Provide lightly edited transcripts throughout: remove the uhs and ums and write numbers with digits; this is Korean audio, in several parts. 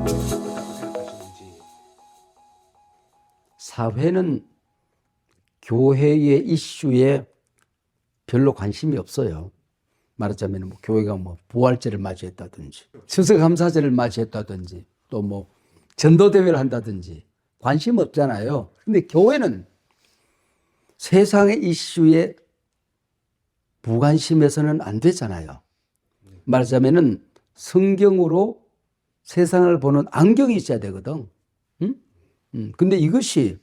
생각하시는지. 사회는 교회의 이슈에 별로 관심이 없어요. 말하자면 뭐 교회가 뭐 부활절을 맞이했다든지 추수감사절을 맞이했다든지 또 뭐 전도대회를 한다든지 관심 없잖아요. 근데 교회는 세상의 이슈에 무관심해서는 안 되잖아요. 말하자면은 성경으로 세상을 보는 안경이 있어야 되거든. 응? 근데 이것이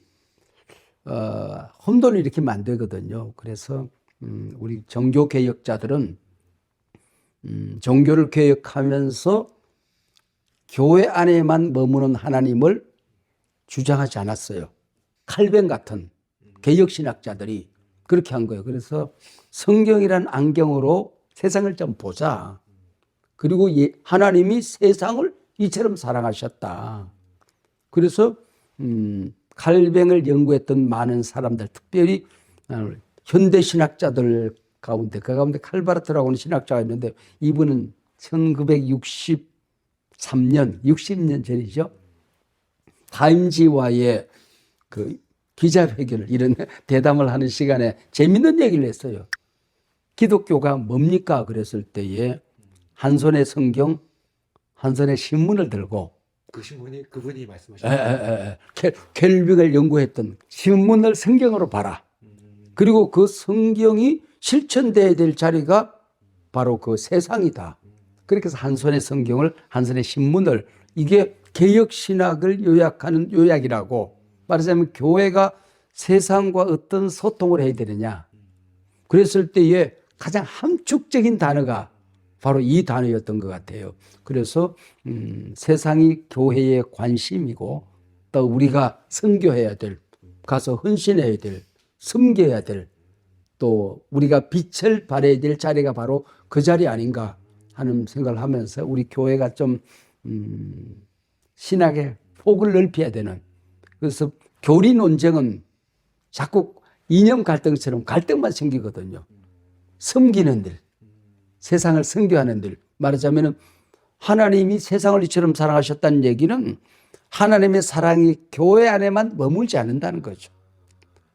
혼돈을 일으키면 안 되거든요. 그래서 우리 종교 개혁자들은 종교를 개혁하면서 교회 안에만 머무는 하나님을 주장하지 않았어요. 칼뱅 같은 개혁신학자들이 그렇게 한 거예요. 그래서 성경이란 안경으로 세상을 좀 보자. 그리고 하나님이 세상을 이처럼 사랑하셨다. 그래서 칼뱅을 연구했던 많은 사람들, 특별히 현대신학자들 가운데, 그 가운데 칼바르트라고 하는 신학자가 있는데 이분은 1963년, 60년 전이죠. 타임지와의 그 기자회견을, 이런 대담을 하는 시간에 재밌는 얘기를 했어요. 기독교가 뭡니까? 그랬을 때에 한 손에 성경, 한 손에 신문을 들고 그 신분이 그분이 말씀하신 켈빅을 연구했던 신문을 성경으로 봐라. 그리고 그 성경이 실천돼야 될 자리가 바로 그 세상이다. 그렇게 해서 한 손에 성경을, 한 손에 신문을, 이게 개혁신학을 요약하는 요약이라고. 말하자면 교회가 세상과 어떤 소통을 해야 되느냐. 그랬을 때에 가장 함축적인 단어가 바로 이 단어였던 것 같아요. 그래서 세상이 교회에 관심이고 또 우리가 선교해야 될, 가서 헌신해야 될, 섬겨야 될, 또 우리가 빛을 발해야 될 자리가 바로 그 자리 아닌가 하는 생각을 하면서 우리 교회가 좀 신학의 폭을 넓혀야 되는, 그래서 교리 논쟁은 자꾸 이념 갈등처럼 갈등만 생기거든요. 섬기는 일, 세상을 선교하는 일, 말하자면 하나님이 세상을 이처럼 사랑하셨다는 얘기는 하나님의 사랑이 교회 안에만 머물지 않는다는 거죠.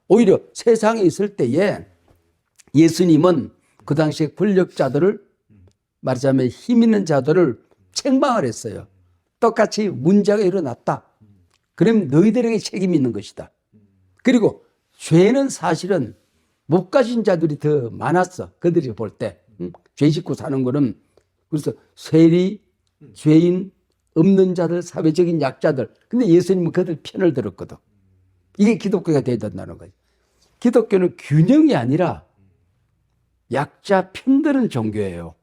오히려 세상에 있을 때에 예수님은 그 당시에 권력자들을, 말하자면 힘 있는 자들을 책망을 했어요. 똑같이 문제가 일어났다. 그럼 너희들에게 책임이 있는 것이다. 그리고 죄는 사실은 못 가진 자들이 더 많았어. 그들이 볼 때. 죄 짓고 사는 거는. 그래서 세리, 죄인, 없는 자들, 사회적인 약자들. 근데 예수님은 그들 편을 들었거든. 이게 기독교가 돼야 된다는 거죠. 기독교는 균형이 아니라 약자 편드는 종교예요.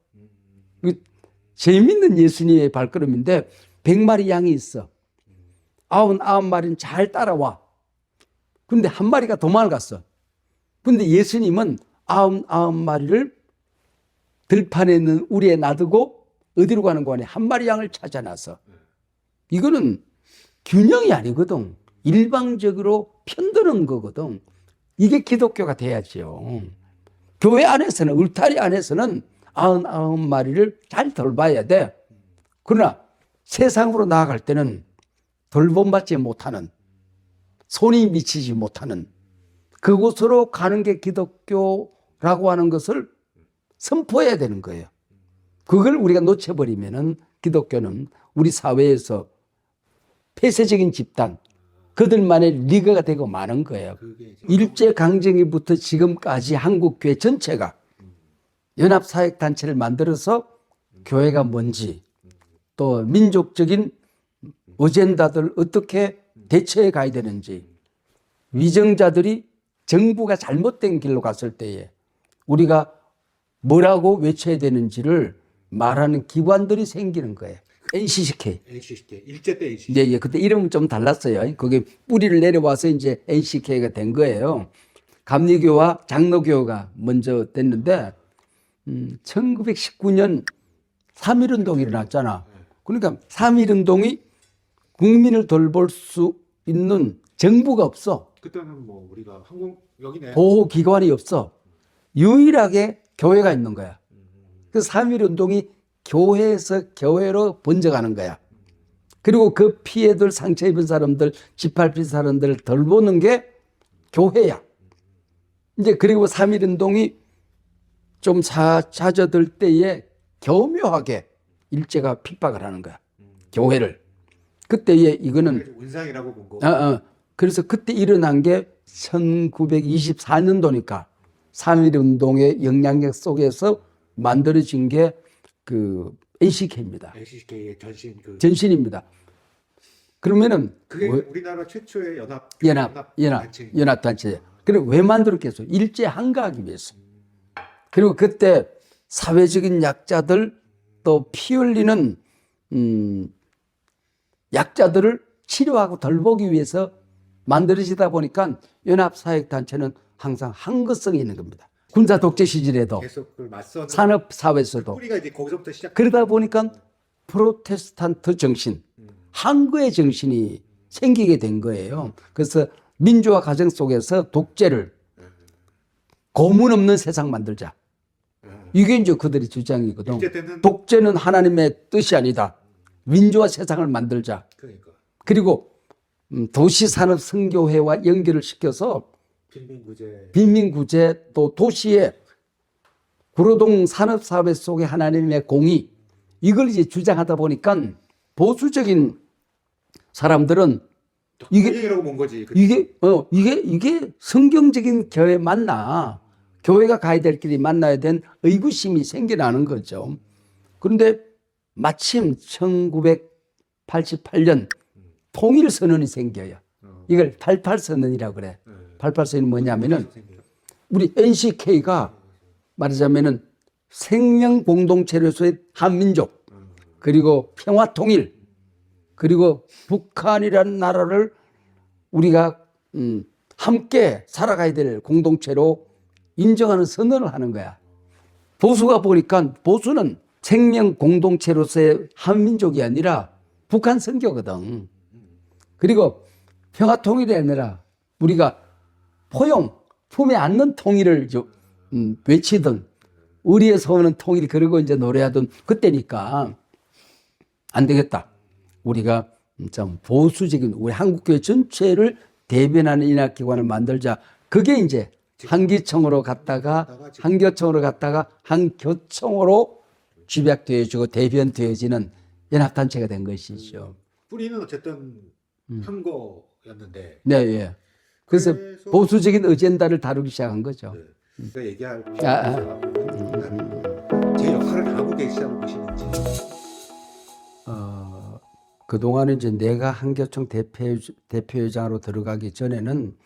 재밌는 예수님의 발걸음인데 100마리 양이 있어. 99마리는 잘 따라와. 근데 한 마리가 도망을 갔어. 근데 예수님은 99마리를 들판에 있는 우리에 놔두고 어디로 가는 거아니야? 한 마리 양을 찾아놔서. 이거는 균형이 아니거든. 일방적으로 편드는 거거든. 이게 기독교가 돼야죠. 교회 안에서는, 울타리 안에서는 99마리를 잘 돌봐야 돼. 그러나 세상으로 나아갈 때는 돌봄받지 못하는, 손이 미치지 못하는 그곳으로 가는 게 기독교라고 하는 것을 선포해야 되는 거예요. 그걸 우리가 놓쳐버리면은 기독교는 우리 사회에서 폐쇄적인 집단, 그들만의 리그가 되고 마는 거예요. 일제강점기부터 지금까지 한국교회 전체가 연합사역단체를 만들어서 교회가 뭔지, 또 민족적인 어젠다들 어떻게 대처해 가야 되는지, 위정자들이 정부가 잘못된 길로 갔을 때에 우리가 뭐라고 외쳐야 되는지를 말하는 기관들이 생기는 거예요. NCCK. 일제 때 NCCK. 네, 예. 그때 이름은 좀 달랐어요. 거기 뿌리를 내려와서 이제 NCK가 된 거예요. 감리교와 장로교가 먼저 됐는데 1919년 3.1운동이 일어났잖아. 그러니까 3.1운동이 국민을 돌볼 수 있는 정부가 없어. 그때는 뭐 우리가 여기네. 보호기관이 없어. 유일하게 교회가 있는 거야. 그 3.1운동이 교회에서 교회로 번져가는 거야. 그리고 그 피해들 상처 입은 사람들, 짓밟힌 사람들을 덜 보는 게 교회야. 이제 그리고 3.1운동이 좀 잦아들 때에 교묘하게 일제가 핍박을 하는 거야. 교회를. 그때에 이거는 운상이라고 본 거. 그래서 그때 일어난 게 1924년도니까 3.1운동의 영향력 속에서 만들어진 게 그 NCK입니다. NCK의 전신 전신입니다. 그러면은 그게 우리나라 최초의 연합단체. 그래 왜 만들었겠어? 일제 한가하기 위해서. 그리고 그때 사회적인 약자들 또 피 흘리는 약자들을 치료하고 덜보기 위해서 만들어지다 보니까 연합사역단체는 항상 한거성이 있는 겁니다. 군사 독재 시절에도 계속 그 맞서는 산업사회에서도 뿌리가 이제 거기서부터 시작. 그러다 보니까 프로테스탄트 정신, 한거의 정신이 생기게 된 거예요. 그래서 민주화 과정 속에서 독재를 고문 없는 세상 만들자. 이게 이제 그들의 주장이거든. 독재는 하나님의 뜻이 아니다. 민주화 세상을 만들자. 그러니까. 그리고 도시산업 선교회와 연결을 시켜서 빈민구제 또 도시의 구로동 산업사회 속에 하나님의 공의 이걸 이제 주장하다 보니까 보수적인 사람들은 이게 본 거지. 이게 성경적인 교회 맞나? 교회가 가야 될 길이 만나야 된 의구심이 생겨나는 거죠. 그런데 마침 1988년 통일선언이 생겨요. 이걸 88선언이라고 그래. 88선언이 뭐냐면은 우리 NCK가 말하자면은 생명 공동체로서의 한민족 그리고 평화 통일 그리고 북한이라는 나라를 우리가 함께 살아가야 될 공동체로 인정하는 선언을 하는 거야. 보수가 보니까 보수는 생명 공동체로서의 한민족이 아니라 북한 선교거든. 그리고 평화 통일이 아니라 우리가 포용, 품에 안는 통일을 외치던 우리에서 오는 통일 그러고 이제 노래하던 그때니까 안 되겠다. 우리가 좀 보수적인 우리 한국교회 전체를 대변하는 인학기관을 만들자. 그게 이제 한기총으로 갔다가 한교총으로 집약되어지고 대변되어지는 연합단체가 된 것이죠. 뿌리는 어쨌든 한거였는데. 네, 예. 그래서 보수적인 어젠다를 다루기 시작한 거죠. 네. 제가 얘기할 제 역할을 하고 계시다고 보시는지. 그동안은 이제 내가 한교총 대표회장으로 들어가기 전에는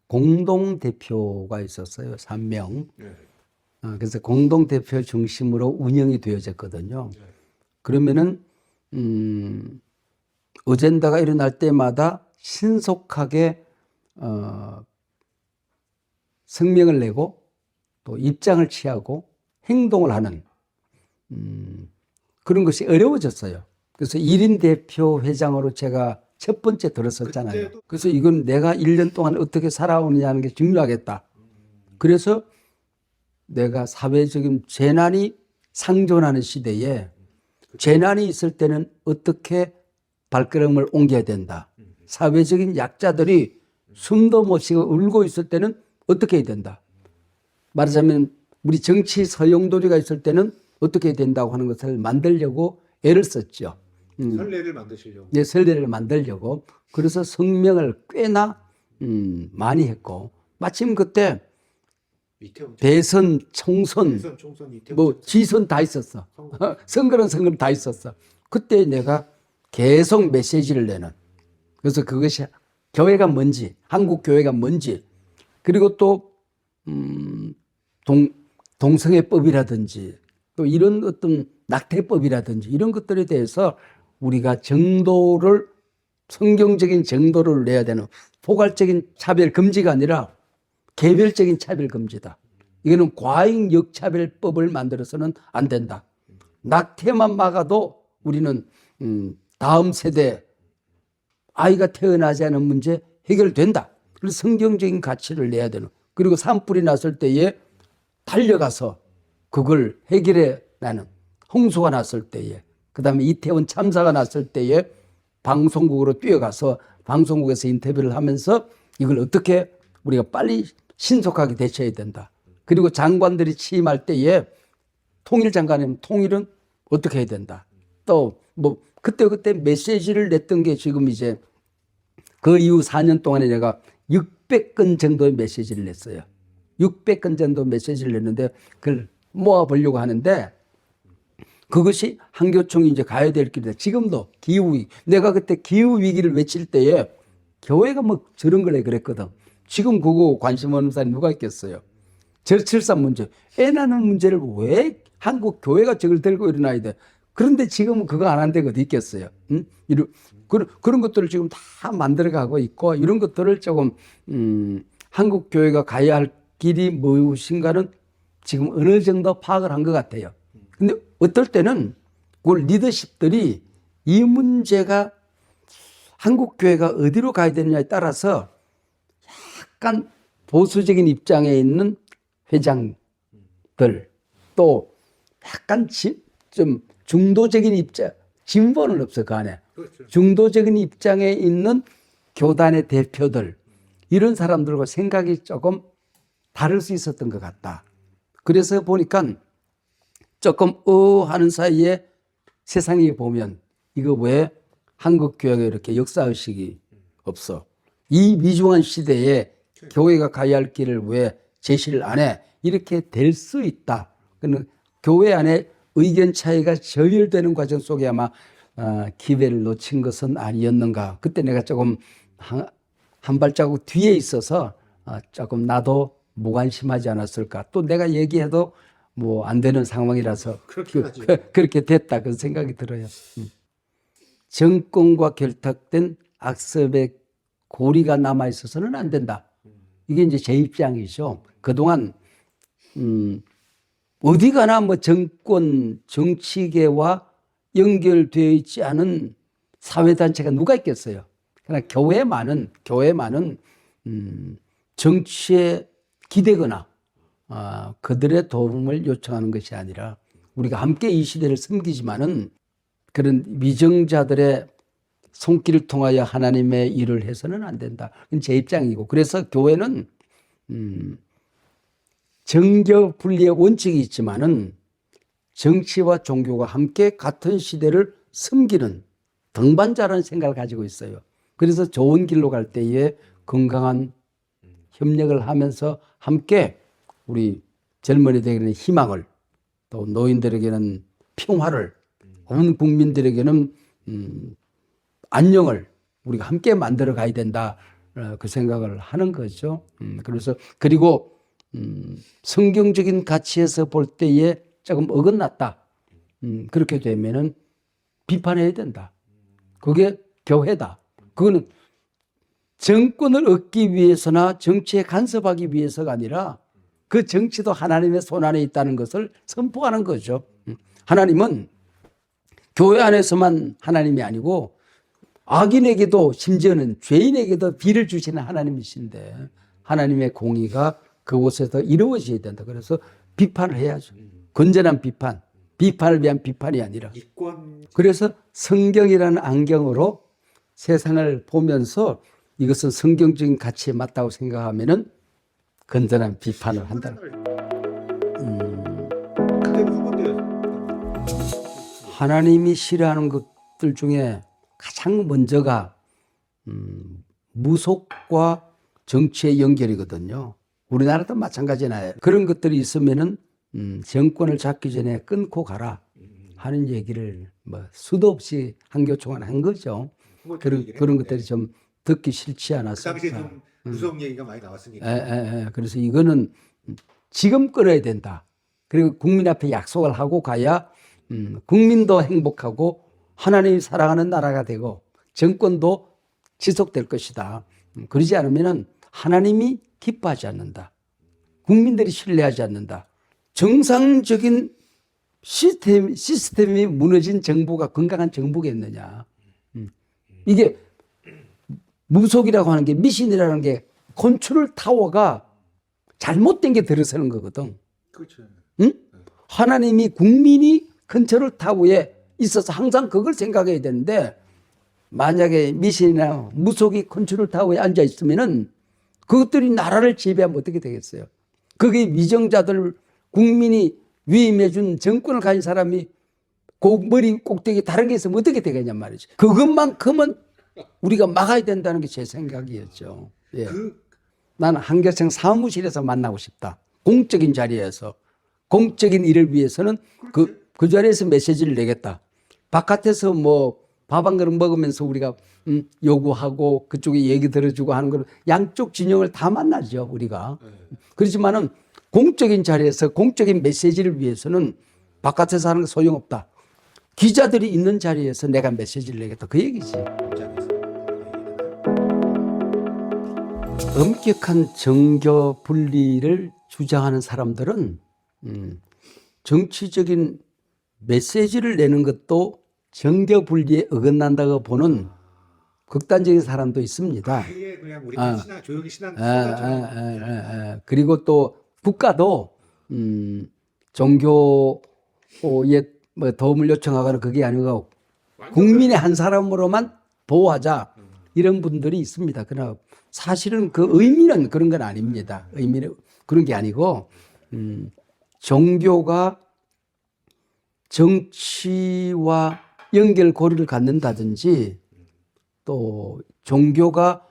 공동대표가 있었어요. 3명. 네. 그래서 공동대표 중심으로 운영이 되어졌거든요. 네. 그러면은, 어젠다가 일어날 때마다 신속하게, 성명을 내고 또 입장을 취하고 행동을 하는, 그런 것이 어려워졌어요. 그래서 1인 대표 회장으로 제가 첫 번째 들었었잖아요. 그래서 이건 내가 1년 동안 어떻게 살아오느냐는 게 중요하겠다. 그래서 내가 사회적인 재난이 상존하는 시대에 재난이 있을 때는 어떻게 발걸음을 옮겨야 된다. 사회적인 약자들이 숨도 못 쉬고 울고 있을 때는 어떻게 해야 된다. 말하자면 우리 정치 소용돌이가 있을 때는 어떻게 해야 된다고 하는 것을 만들려고 애를 썼죠. 선례를 만드시려고. 네, 선례를 만들려고. 그래서 성명을 꽤나 많이 했고 마침 그때 대선, 총선, 뭐 지선 다 있었어. 선거는 다 있었어. 그때 내가 계속 메시지를 내는. 그래서 그것이 교회가 뭔지, 한국 교회가 뭔지, 그리고 또 동성애법이라든지 또 이런 어떤 낙태법이라든지 이런 것들에 대해서 우리가 정도를 성경적인 정도를 내야 되는 포괄적인 차별 금지가 아니라 개별적인 차별 금지다. 이거는 과잉 역차별법을 만들어서는 안 된다. 낙태만 막아도 우리는 다음 세대 아이가 태어나지 않은 문제 해결된다. 그래서 성경적인 가치를 내야 되는. 그리고 산불이 났을 때에 달려가서 그걸 해결해 나는. 홍수가 났을 때에, 그 다음에 이태원 참사가 났을 때에 방송국으로 뛰어가서 방송국에서 인터뷰를 하면서 이걸 어떻게 우리가 빨리 신속하게 대처해야 된다. 그리고 장관들이 취임할 때에 통일장관이면 통일은 어떻게 해야 된다. 또 뭐 그때 메시지를 냈던 게 지금 이제 그 이후 4년 동안에 내가 600건 정도의 메시지를 냈어요. 600건 정도 메시지를 냈는데 그걸 모아보려고 하는데 그것이 한교총이 이제 가야 될 길이다. 지금도 기후위기. 내가 그때 기후위기를 외칠 때에 교회가 뭐 저런 걸 해 그랬거든. 지금 그거 관심 없는 사람이 누가 있겠어요. 저출산 문제. 애 낳는 문제를 왜 한국 교회가 저걸 들고 일어나야 돼. 그런데 지금은 그거 안 한 데가 어디 있겠어요. 응? 그런 것들을 지금 다 만들어가고 있고 이런 것들을 조금 한국 교회가 가야 할 길이 무엇인가는 지금 어느 정도 파악을 한 것 같아요. 근데 어떨 때는 그 리더십들이 이 문제가 한국 교회가 어디로 가야 되느냐에 따라서 약간 보수적인 입장에 있는 회장들 또 약간 좀 중도적인 입장, 진보는 없어 그 안에. 그렇죠. 중도적인 입장에 있는 교단의 대표들 이런 사람들과 생각이 조금 다를 수 있었던 것 같다. 그래서 보니까 조금 하는 사이에 세상에 보면 이거 왜 한국 교회가 이렇게 역사의식이 없어. 이 미중한 시대에 교회가 가야 할 길을 왜 제시를 안 해. 이렇게 될 수 있다. 교회 안에 의견 차이가 저열되는 과정 속에 아마 기회를 놓친 것은 아니었는가. 그때 내가 조금 한 발자국 뒤에 있어서 조금 나도 무관심하지 않았을까. 또 내가 얘기해도 뭐 안 되는 상황이라서 그렇게 됐다. 그런 생각이 들어요. 정권과 결탁된 악습의 고리가 남아 있어서는 안 된다. 이게 이제 제 입장이죠. 그동안 어디 가나 뭐 정권, 정치계와 연결되어 있지 않은 사회단체가 누가 있겠어요. 그러나 교회만은 정치에 기대거나 그들의 도움을 요청하는 것이 아니라 우리가 함께 이 시대를 섬기지만은 그런 위정자들의 손길을 통하여 하나님의 일을 해서는 안 된다. 그건 제 입장이고 그래서 교회는 정교 분리의 원칙이 있지만은 정치와 종교가 함께 같은 시대를 섬기는 동반자라는 생각을 가지고 있어요. 그래서 좋은 길로 갈 때에 건강한 협력을 하면서 함께 우리 젊은이들에게는 희망을 또 노인들에게는 평화를 온 국민들에게는 안녕을 우리가 함께 만들어 가야 된다. 그 생각을 하는 거죠. 그래서 그리고 성경적인 가치에서 볼 때에 조금 어긋났다. 그렇게 되면은 비판해야 된다. 그게 교회다. 그거는 정권을 얻기 위해서나 정치에 간섭하기 위해서가 아니라 그 정치도 하나님의 손안에 있다는 것을 선포하는 거죠. 하나님은 교회 안에서만 하나님이 아니고 악인에게도 심지어는 죄인에게도 비를 주시는 하나님이신데 하나님의 공의가 그곳에서 이루어져야 된다. 그래서 비판을 해야죠. 건전한 비판. 비판을 위한 비판이 아니라. 그래서 성경이라는 안경으로 세상을 보면서 이것은 성경적인 가치에 맞다고 생각하면은 건전한 비판을 한다. 하나님이 싫어하는 것들 중에 가장 먼저가 무속과 정치의 연결이거든요. 우리나라도 마찬가지나요. 그런 것들이 있으면은 정권을 잡기 전에 끊고 가라 하는 얘기를 뭐 수도 없이 한교총은 한 거죠. 그런 것들이 좀 듣기 싫지 않았을까. 그 당시에 좀 무서운 얘기가 많이 나왔으니까. 그래서 이거는 지금 끊어야 된다. 그리고 국민 앞에 약속을 하고 가야 국민도 행복하고 하나님이 사랑하는 나라가 되고 정권도 지속될 것이다. 그러지 않으면 하나님이 기뻐하지 않는다. 국민들이 신뢰하지 않는다. 정상적인 시스템이 무너진 정부가 건강한 정부겠느냐. 이게 무속이라고 하는 게 미신이라는 게 컨트롤 타워가 잘못된 게 들어서는 거거든. 그렇죠. 응? 하나님이 국민이 컨트롤 타워에 있어서 항상 그걸 생각해야 되는데 만약에 미신이나 무속이 컨트롤 타워에 앉아 있으면은 그것들이 나라를 지배하면 어떻게 되겠어요? 그게 위정자들, 국민이 위임해준 정권을 가진 사람이 머리 꼭대기 다른 게 있으면 어떻게 되겠냔 말이죠. 그것만큼은 우리가 막아야 된다는 게 제 생각이었죠. 예. 나는 한겨청 사무실에서 만나고 싶다. 공적인 자리에서. 공적인 일을 위해서는 그 자리에서 메시지를 내겠다. 바깥에서 뭐 밥 한 그릇 먹으면서 우리가 요구하고 그쪽에 얘기 들어주고 하는 걸 양쪽 진영을 다 만나죠, 우리가. 그렇지만은 공적인 자리에서 공적인 메시지를 위해서는 바깥에서 하는 거 소용없다. 기자들이 있는 자리에서 내가 메시지를 내겠다. 그 얘기지. 엄격한 정교 분리를 주장하는 사람들은 정치적인 메시지를 내는 것도 정교 분리에 어긋난다고 보는 극단적인 사람도 있습니다. 아예 그냥 우리 조용히 신앙 그리고 또 국가도 종교에 뭐 도움을 요청하거나 그게 아니고 국민의 한 사람으로만 보호하자 이런 분들이 있습니다. 그러나 사실은 그 의미는 그런 건 아닙니다. 의미는 그런 게 아니고 종교가 정치와 연결고리를 갖는다든지 또 종교가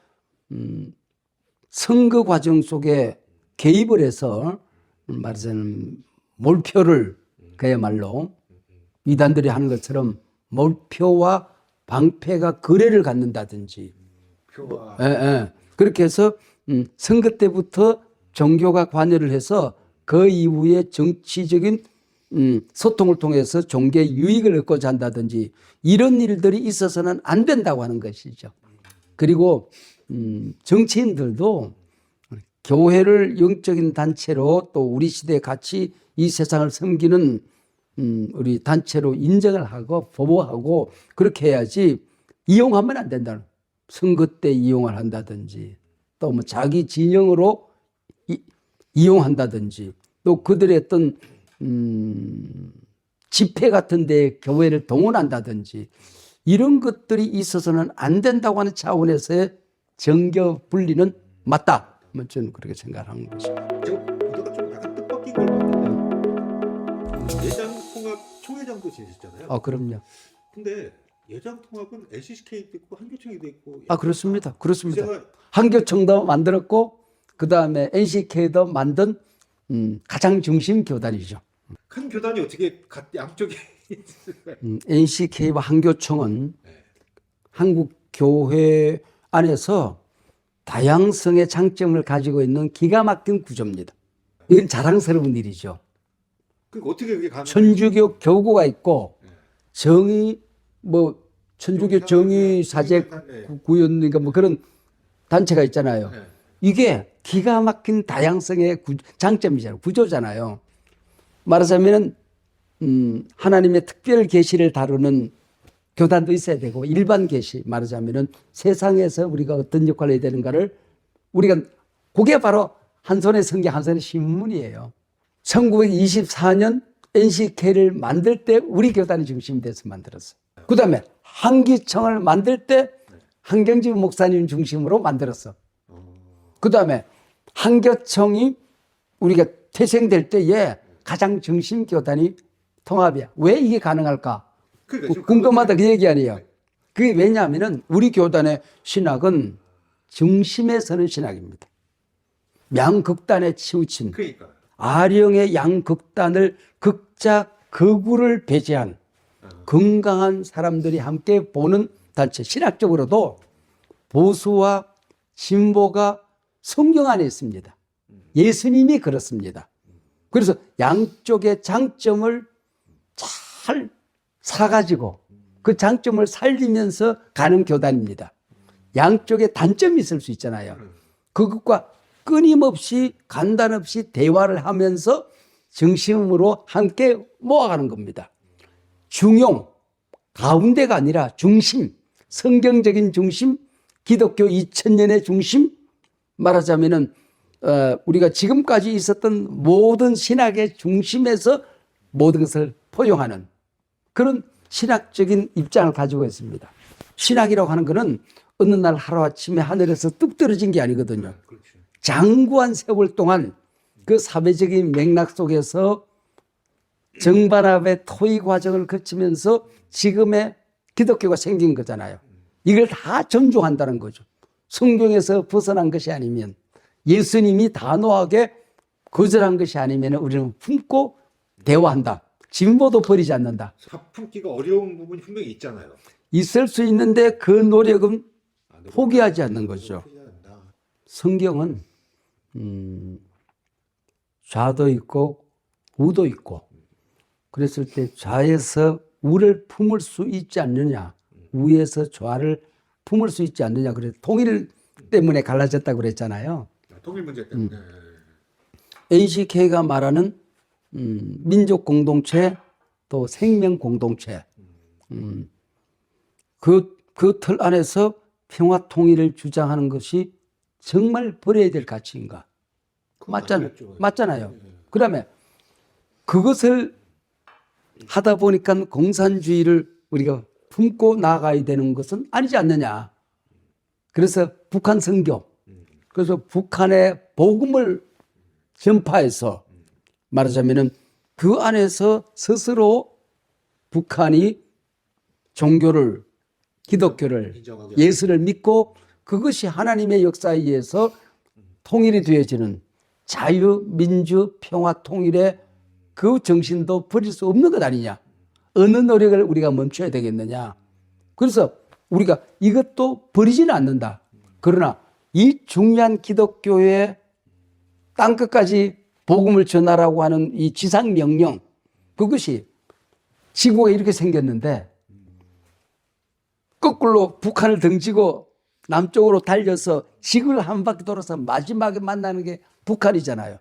선거 과정 속에 개입을 해서 말하자면 몰표를 그야말로 이단들이 하는 것처럼 몰표와 방패가 거래를 갖는다든지 그렇게 해서 선거 때부터 종교가 관여를 해서 그 이후에 정치적인 소통을 통해서 종교의 유익을 얻고자 한다든지 이런 일들이 있어서는 안 된다고 하는 것이죠. 그리고 정치인들도 교회를 영적인 단체로 또 우리 시대에 같이 이 세상을 섬기는 우리 단체로 인정을 하고 보호하고 그렇게 해야지 이용하면 안 된다는. 선거 때 이용을 한다든지 또 뭐 자기 진영으로 이용한다든지 또 그들의 어떤 집회 같은 데 교회를 동원한다든지 이런 것들이 있어서는 안 된다고 하는 차원에서의 정교 분리는 맞다. 저는 그렇게 생각하는 것입니다. 제가 보다가 좀 약간 뜻밖인 걸 봤는데 예장통합 총회장도 지내셨잖아요. 그럼요. 근데 예장통합은 NCCK도 있고 한교총회도 있고. 그렇습니다. 그렇습니다. 제가 한교총도 만들었고 그 다음에 NCK도 만든 가장 중심 교단이죠. 한 교단이 어떻게 양쪽에 있을까요? NCK와 한교총은 한국 교회 안에서 다양성의 장점을 가지고 있는 기가 막힌 구조입니다. 이건 자랑스러운 일이죠. 그러니까 어떻게 그게 가능해요? 천주교 교구가 있고 정의 뭐 천주교 정의 사제 구연인가 뭐 그런 단체가 있잖아요. 이게 기가 막힌 다양성의 장점이잖아요. 구조잖아요. 말하자면은 하나님의 특별 계시를 다루는 교단도 있어야 되고 일반 계시 말하자면은 세상에서 우리가 어떤 역할을 해야 되는가를 우리가 그게 바로 한 손에 성경 한 손에 신문이에요. 1924년 NCK를 만들 때 우리 교단이 중심이 돼서 만들었어요. 그 다음에 한기청을 만들 때 한경직 목사님 중심으로 만들었어. 그 다음에 한교총이 우리가 태생될 때에 가장 중심 교단이 통합이야. 왜 이게 가능할까? 그러니까 궁금하다 그 얘기 아니에요. 그게 왜냐하면 우리 교단의 신학은 중심에 서는 신학입니다. 양극단에 치우친 그러니까. 아령의 양극단을 극자 극우를 배제한 건강한 사람들이 함께 보는 단체. 신학적으로도 보수와 진보가 성경 안에 있습니다. 예수님이 그렇습니다. 그래서 양쪽의 장점을 잘 사가지고 그 장점을 살리면서 가는 교단입니다. 양쪽에 단점이 있을 수 있잖아요. 그것과 끊임없이 간단 없이 대화를 하면서 정심으로 함께 모아가는 겁니다. 중용, 가운데가 아니라 중심, 성경적인 중심, 기독교 2000년의 중심, 말하자면은 우리가 지금까지 있었던 모든 신학의 중심에서 모든 것을 포용하는 그런 신학적인 입장을 가지고 있습니다. 신학이라고 하는 거는 어느 날 하루아침에 하늘에서 뚝 떨어진 게 아니거든요. 그렇죠. 장구한 세월 동안 그 사회적인 맥락 속에서 정반합의 토의 과정을 거치면서 지금의 기독교가 생긴 거잖아요. 이걸 다 존중한다는 거죠. 성경에서 벗어난 것이 아니면, 예수님이 단호하게 거절한 것이 아니면 우리는 품고 대화한다. 진보도 버리지 않는다. 품기가 어려운 부분이 분명히 있잖아요. 있을 수 있는데 그 노력은 네. 포기하지 않는 거죠. 포기한다. 성경은 좌도 있고 우도 있고, 그랬을 때 좌에서 우를 품을 수 있지 않느냐, 우에서 좌를 품을 수 있지 않느냐. 그래서 통일 때문에 갈라졌다고 그랬잖아요. 통일 문제 때문에. NCK가 말하는 민족 공동체, 또 생명 공동체, 그 틀 안에서 평화 통일을 주장하는 것이 정말 버려야 될 가치인가? 맞잖아요. 그다음에 그것을 하다 보니까 공산주의를 우리가 품고 나가야 되는 것은 아니지 않느냐. 그래서 북한 선교, 그래서 북한의 복음을 전파해서 말하자면은 그 안에서 스스로 북한이 종교를, 기독교를, 예수를 믿고 그것이 하나님의 역사에 의해서 통일이 되어지는 자유, 민주, 평화, 통일의 그 정신도 버릴 수 없는 것 아니냐. 어느 노력을 우리가 멈춰야 되겠느냐. 그래서 우리가 이것도 버리지는 않는다. 그러나 이 중요한 기독교의 땅끝까지 복음을 전하라고 하는 이 지상명령, 그것이 지구가 이렇게 생겼는데 거꾸로 북한을 등지고 남쪽으로 달려서 지구를 한 바퀴 돌아서 마지막에 만나는 게 북한이잖아요.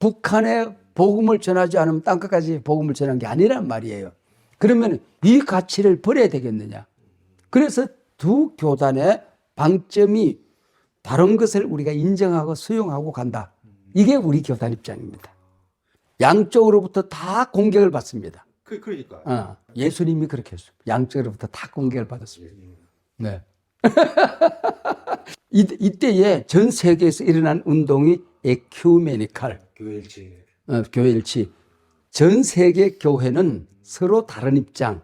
북한의 복음을 전하지 않으면 땅끝까지 복음을 전하는 게 아니란 말이에요. 그러면 이 가치를 버려야 되겠느냐. 그래서 두 교단의 방점이 다른 것을 우리가 인정하고 수용하고 간다. 이게 우리 교단 입장입니다. 양쪽으로부터 다 공격을 받습니다. 그러니까. 예수님이 그렇게 했습니다. 양쪽으로부터 다 공격을 받았습니다. 네. 이때에 전 세계에서 일어난 운동이 에큐메니칼, 교회일치. 전 세계 교회는 서로 다른 입장,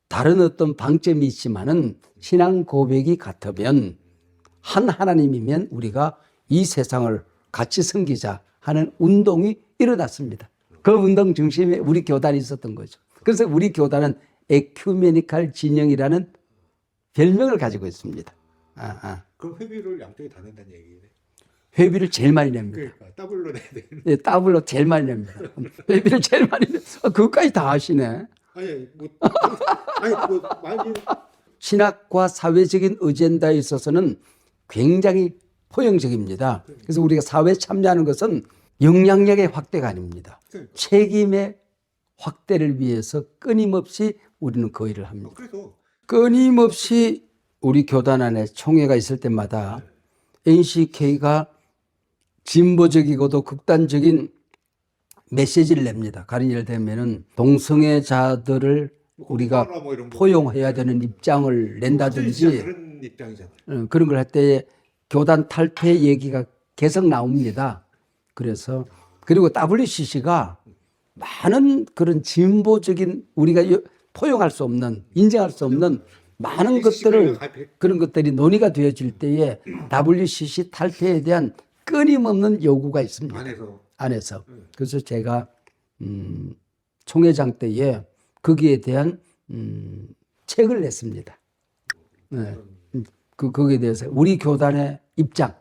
다른 어떤 방점이 있지만은 신앙 고백이 같으면 한 하나님이면 우리가 이 세상을 같이 섬기자 하는 운동이 일어났습니다. 그 운동 중심에 우리 교단이 있었던 거죠. 그래서 우리 교단은 에큐메니칼 진영이라는 별명을 가지고 있습니다. 그럼 회비를 양쪽이 다 낸다는 얘기네. 회비를 제일 많이 냅니다. 그러니까 더블로 내야 돼. 네, 더블로 제일 많이 냅니다. 회비를 제일 많이 내. 그것까지 다 하시네. 아니 많이. 신학과 사회적인 어젠다에 있어서는 굉장히 포용적입니다. 그래서 우리가 사회에 참여하는 것은 영향력의 확대가 아닙니다. 책임의 확대를 위해서 끊임없이 우리는 그 일을 합니다. 끊임없이 우리 교단 안에 총회가 있을 때마다 NCK가 진보적이고도 극단적인 메시지를 냅니다. 가령 예를 들면은 동성애자들을 우리가 포용해야 되는 입장을 낸다든지 그런 걸 할 때 교단 탈퇴 얘기가 계속 나옵니다. 그래서 그리고 WCC가 많은 그런 진보적인 우리가 포용할 수 없는, 인정할 수 없는 많은 것들을, 그런 것들이 논의가 되어질 때에 WCC 탈퇴에 대한 끊임없는 요구가 있습니다. 안에서. 그래서 제가 총회장 때에 거기에 대한 책을 냈습니다. 네. 거기에 대해서 우리 교단의 입장,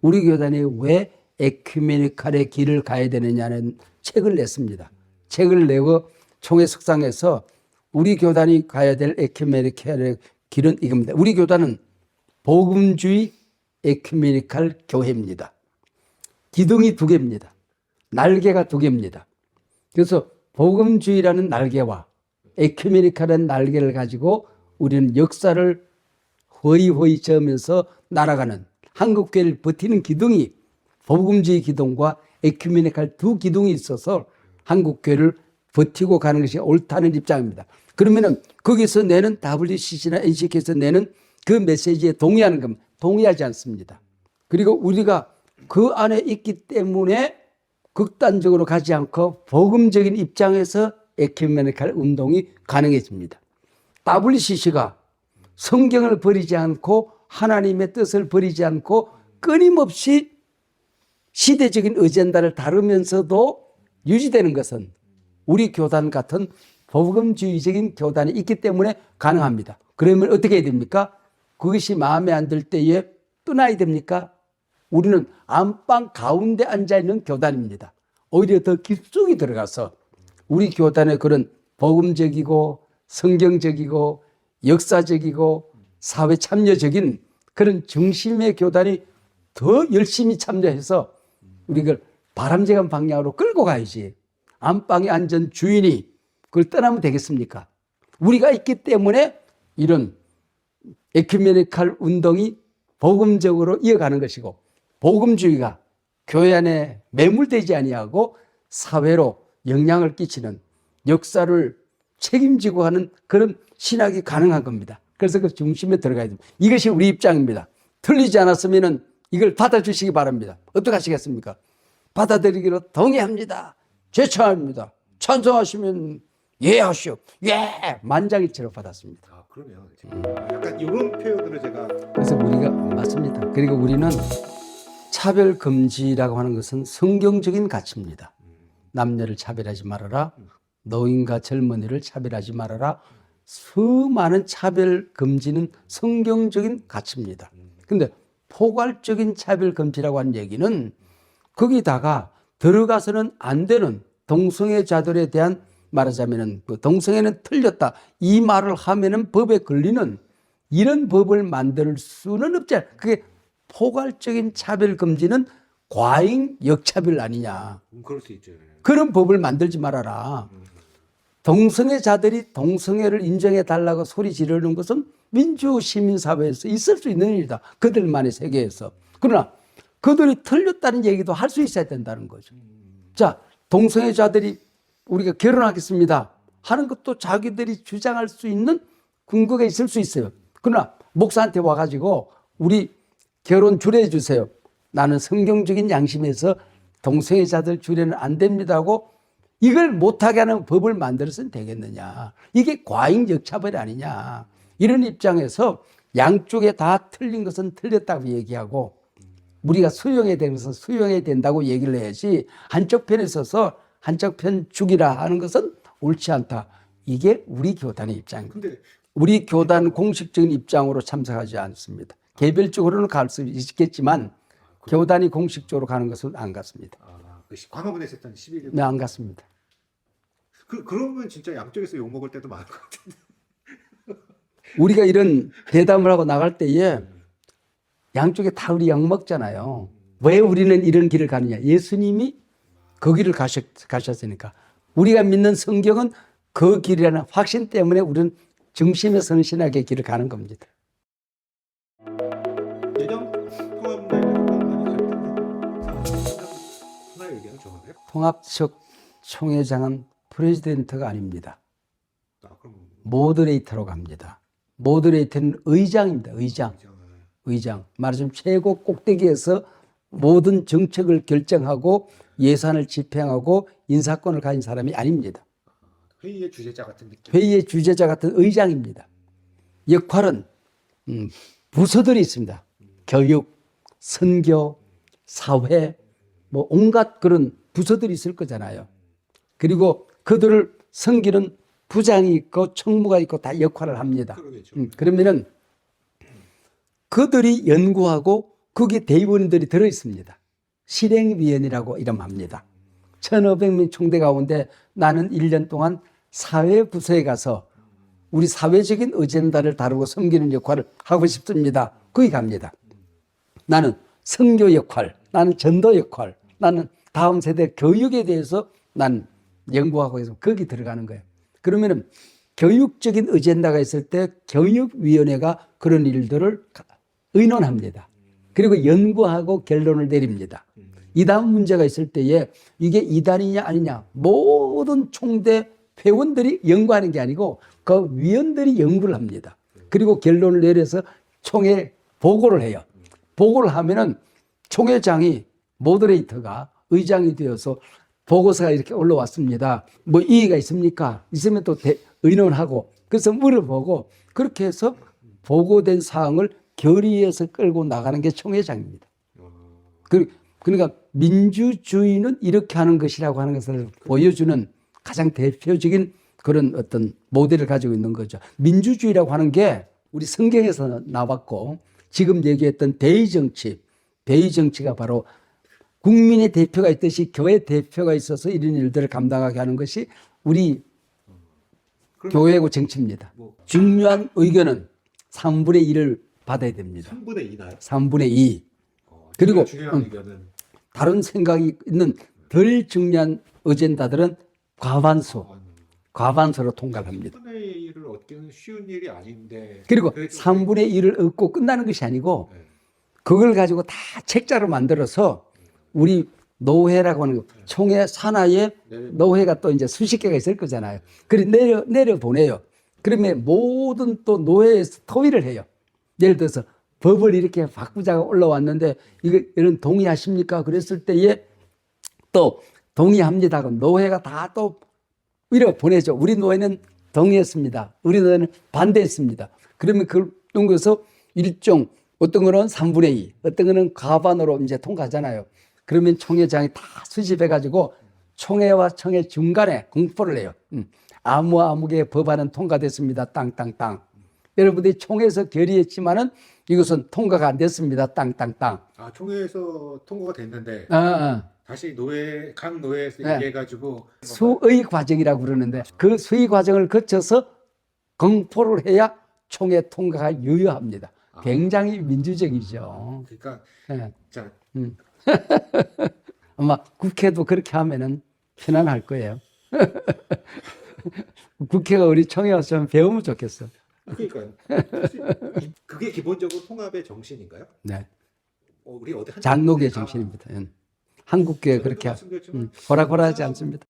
우리 교단이 왜 에큐메니칼의 길을 가야 되느냐는 책을 냈습니다. 책을 내고 총회 석상에서 우리 교단이 가야 될 에큐메니칼의 길은 이겁니다. 우리 교단은 복음주의 에큐메니칼 교회입니다. 기둥이 두 개입니다. 날개가 두 개입니다. 그래서 복음주의라는 날개와 에큐메니칼한 날개를 가지고 우리는 역사를 허이허이 저으면서 날아가는 한국교회를 버티는 기둥이 복음주의 기둥과 에큐메니칼 두 기둥이 있어서 한국교회를 버티고 가는 것이 옳다는 입장입니다. 그러면은 거기서 내는 WCC나 NCK에서 내는 그 메시지에 동의하는 겁니다. 동의하지 않습니다. 그리고 우리가 그 안에 있기 때문에 극단적으로 가지 않고 복음적인 입장에서 에큐메니칼 운동이 가능해집니다. WCC가 성경을 버리지 않고 하나님의 뜻을 버리지 않고 끊임없이 시대적인 어젠다를 다루면서도 유지되는 것은 우리 교단 같은 복음주의적인 교단이 있기 때문에 가능합니다. 그러면 어떻게 해야 됩니까? 그것이 마음에 안 들 때에 떠나야 됩니까? 우리는 안방 가운데 앉아있는 교단입니다. 오히려 더 깊숙이 들어가서 우리 교단의 그런 복음적이고 성경적이고 역사적이고 사회 참여적인 그런 중심의 교단이 더 열심히 참여해서 우리가 바람직한 방향으로 끌고 가야지. 안방에 앉은 주인이 그걸 떠나면 되겠습니까? 우리가 있기 때문에 이런 에큐메니칼 운동이 복음적으로 이어가는 것이고 복음주의가 교회 안에 매몰되지 아니하고 사회로 영향을 끼치는 역사를 책임지고 하는 그런 신학이 가능한 겁니다. 그래서 그 중심에 들어가야 됩니다. 이것이 우리 입장입니다. 틀리지 않았으면 이걸 받아주시기 바랍니다. 어떻게 하시겠습니까? 받아들이기로 동의합니다. 제청합니다. 찬성하시면 예 하시오. 예! 만장일치로 받았습니다. 아, 그러네요. 약간 이런 표현으로 제가 그래서 우리가 맞습니다. 그리고 우리는 차별 금지라고 하는 것은 성경적인 가치입니다. 남녀를 차별하지 말아라. 노인과 젊은이를 차별하지 말아라. 수많은 차별 금지는 성경적인 가치입니다. 그런데 포괄적인 차별 금지라고 하는 얘기는 거기다가 들어가서는 안 되는 동성애자들에 대한 말하자면은 그 동성애는 틀렸다 이 말을 하면은 법에 걸리는 이런 법을 만들 수는 없잖아요. 그게 포괄적인 차별 금지는 과잉 역차별 아니냐. 그럴 수 있죠. 그런 법을 만들지 말아라. 동성애자들이 동성애를 인정해 달라고 소리 지르는 것은 민주 시민사회에서 있을 수 있는 일이다. 그들만의 세계에서. 그러나 그들이 틀렸다는 얘기도 할 수 있어야 된다는 거죠. 자, 동성애자들이 우리가 결혼하겠습니다 하는 것도 자기들이 주장할 수 있는 근거가 있을 수 있어요. 그러나 목사한테 와가지고 우리 결혼 주례해 주세요. 나는 성경적인 양심에서 동성애자들 주례는 안 됩니다고 이걸 못하게 하는 법을 만들어서는 되겠느냐. 이게 과잉 역차별 아니냐. 이런 입장에서 양쪽에 다 틀린 것은 틀렸다고 얘기하고 우리가 수용해야 되는 것은 수용해야 된다고 얘기를 해야지 한쪽 편에 서서 한쪽 편 죽이라 하는 것은 옳지 않다. 이게 우리 교단의 입장입니다. 근데 우리 교단 공식적인 입장으로 참석하지 않습니다. 개별적으로는 갈 수 있겠지만 교단이 공식적으로 가는 것은 안 갔습니다. 광화문에서 했던 11일. 네, 안 갔습니다. 그러면 진짜 양쪽에서 욕 먹을 때도 많을 것 같은데. 우리가 이런 대담을 하고 나갈 때에 양쪽에 다 우리 약 먹잖아요. 왜 우리는 이런 길을 가느냐. 예수님이 그 길을 가셨으니까. 우리가 믿는 성경은 그 길이라는 확신 때문에 우리는 중심에 서는 신학의 길을 가는 겁니다. 예전 통합 얘기는 정확해요? 통합적 총회장은 프레지던트가 아닙니다. 그럼 모더레이터로 갑니다. 모더레이터는 의장입니다. 의장. 말하자면 최고 꼭대기에서 모든 정책을 결정하고 예산을 집행하고 인사권을 가진 사람이 아닙니다. 회의의 주재자 같은 느낌. 회의의 주재자 같은 의장입니다. 역할은 부서들이 있습니다. 교육, 선교, 사회, 뭐 온갖 그런 부서들이 있을 거잖아요. 그리고 그들을 섬기는 부장이 있고 총무가 있고 다 역할을 합니다. 그러면은 그들이 연구하고 거기에 대의원들이 들어 있습니다. 실행위원이라고 이름합니다. 1,500명 총대 가운데 나는 1년 동안 사회부서에 가서 우리 사회적인 어젠다를 다루고 섬기는 역할을 하고 싶습니다. 거기 갑니다. 나는 선교 역할, 나는 전도 역할, 나는 다음 세대 교육에 대해서 난 연구하고 해서 거기 들어가는 거예요. 그러면은 교육적인 어젠다가 있을 때 교육위원회가 그런 일들을 의논합니다. 그리고 연구하고 결론을 내립니다. 이다음 문제가 있을 때에 이게 이단이냐 아니냐 모든 총대 회원들이 연구하는 게 아니고 그 위원들이 연구를 합니다. 그리고 결론을 내려서 총회 보고를 해요. 보고를 하면은 총회장이 모더레이터가 의장이 되어서 보고서가 이렇게 올라왔습니다. 뭐 이의가 있습니까? 있으면 또 의논하고 그래서 물어보고 그렇게 해서 보고된 사항을 결의해서 끌고 나가는 게 총회장입니다. 그러니까 민주주의는 이렇게 하는 것이라고 하는 것을 보여주는 가장 대표적인 그런 어떤 모델을 가지고 있는 거죠. 민주주의라고 하는 게 우리 성경에서 나왔고 지금 얘기했던 대의정치, 대의정치가 바로 국민의 대표가 있듯이 교회 대표가 있어서 이런 일들을 감당하게 하는 것이 우리 교회고 정치입니다. 중요한 의견은 3분의 1을 받아야 됩니다. 3분의 2나요? 3분의 2. 그리고 중요한 의견은 다른 생각이 있는 덜 중요한 어젠다들은 과반수로 통과를 합니다. 3분의 1을 얻기는 쉬운 일이 아닌데 그리고 그래도 3분의 1을 얻고 끝나는 것이 아니고 네. 그걸 가지고 다 책자로 만들어서 우리 노회라고 하는 거, 총회 산하에 노회가 또 이제 수십 개가 있을 거잖아요. 그래 내려 보내요. 그러면 모든 또 노회에서 토의를 해요. 예를 들어서 법을 이렇게 바꾸자가 올라왔는데 이런 동의하십니까? 그랬을 때에 또 동의합니다. 그럼 노회가 다 또 이렇게 보내죠. 우리 노회는 동의했습니다. 우리 노회는 반대했습니다. 그러면 그걸 통해서 일종 어떤 거는 3분의 2, 어떤 거는 과반으로 이제 통과하잖아요. 그러면 총회장이 다 수집해가지고 총회와 총회 중간에 공포를 해요. 아무개 법안은 통과됐습니다. 땅땅땅. 여러분들이 총회에서 결의했지만은 이것은 통과가 안 됐습니다. 땅땅땅. 아, 총회에서 통과가 됐는데 다시 각 노회에서 네. 얘기해가지고 수의 과정이라고 그러는데 그 수의 과정을 거쳐서 공포를 해야 총회 통과가 유효합니다. 굉장히 민주적이죠. 그러니까 네. 자 아마 국회도 그렇게 하면은 편안할 거예요. 국회가 우리 총회 와서 좀 배우면 좋겠어. 그러니까 그게 기본적으로 통합의 정신인가요? 네. 우리 어디 한 장로교의 정신입니다. 한국교회 그렇게 호락호락하지 않습니다.